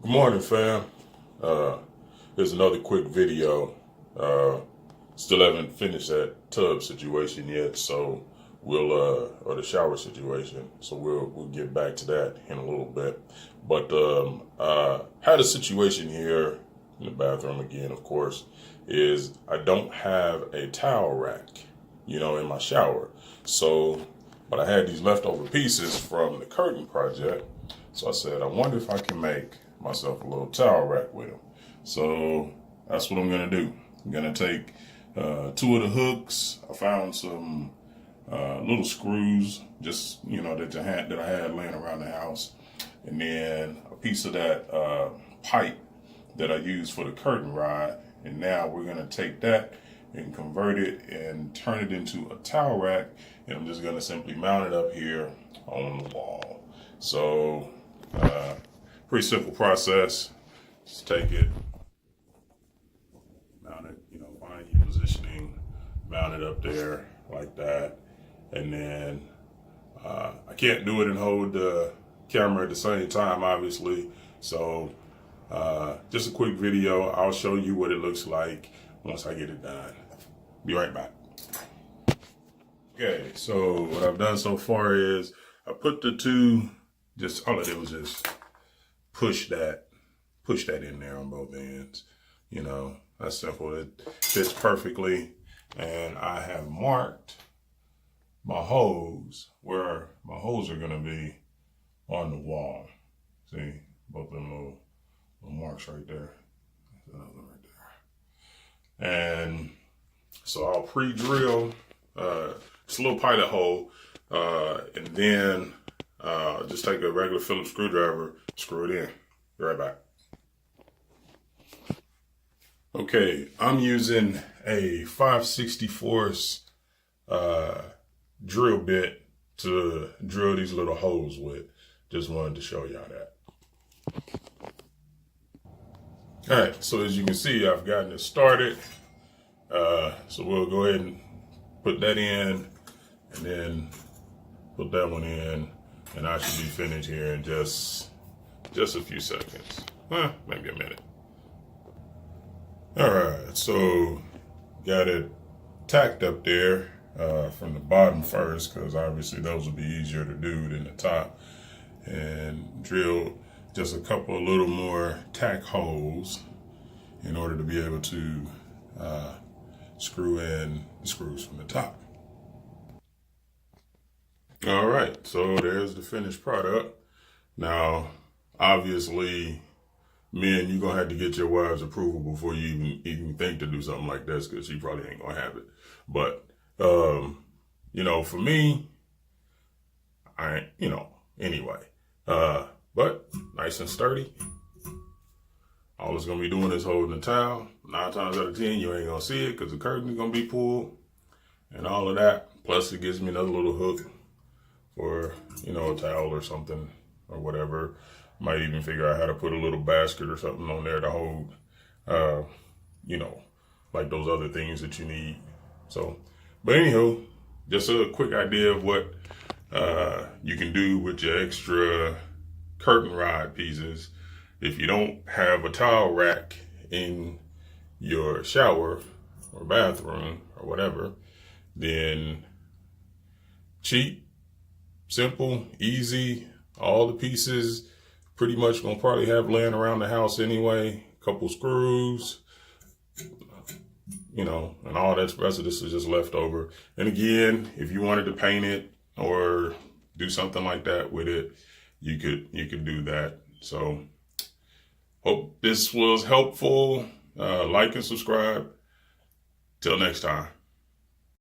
Good morning, fam. Here's another quick video. Still haven't finished that tub situation yet, so or the shower situation. So we'll get back to that in a little bit. But had a situation here in the bathroom again, of course, is I don't have a towel rack, in my shower. So, but I had these leftover pieces from the curtain project. So I said, I wonder if I can make myself a little towel rack with them. So that's what I'm gonna do. I'm gonna take two of the hooks. I found some little screws, just that I had laying around the house, and then a piece of that pipe that I use for the curtain rod. And now we're gonna take that and convert it and turn it into a towel rack. And I'm just gonna simply mount it up here on the wall. So pretty simple process. Just take it, mount it, find your positioning, mount it up there like that. And then I can't do it and hold the camera at the same time, obviously. So just a quick video. I'll show you what it looks like once I get it done. Be right back. Okay, so what I've done so far is I put the two, all I did was just push that in there on both ends. That's simple. It fits perfectly. And I have marked my hose where my hose are gonna be on the wall. See, both of them little marks right there. There's another one right there. And so I'll pre-drill just a little pilot hole, and then just take a regular Phillips screwdriver, screw it in. Be right back. Okay, I'm using a 5/64 drill bit to drill these little holes with. Just wanted to show y'all that. All right, so as you can see, I've gotten it started. So we'll go ahead and put that in, and then put that one in, and I should be finished here in just a few seconds. Maybe a minute. All right, so got it tacked up there from the bottom first, because obviously those will be easier to do than the top, and drilled just a couple of little more tack holes in order to be able to screw in the screws from the top. All right, so there's the finished product. Now, obviously, men, you're gonna have to get your wife's approval before you even think to do something like this, because she probably ain't gonna have it. But for me, anyway. But nice and sturdy. All it's gonna be doing is holding the towel. 9 times out of 10, you ain't gonna see it because the curtain is gonna be pulled and all of that. Plus, it gives me another little hook for, a towel or something or whatever. Might even figure out how to put a little basket or something on there to hold, like those other things that you need. So, but anywho, just a quick idea of what you can do with your extra curtain rod pieces. If you don't have a towel rack in your shower or bathroom or whatever, then cheap, simple, easy, all the pieces pretty much gonna probably have laying around the house anyway. Couple screws, and all that rest of this is just leftover. And again, if you wanted to paint it or do something like that with it, you could do that. So hope this was helpful. Like and subscribe. Till next time.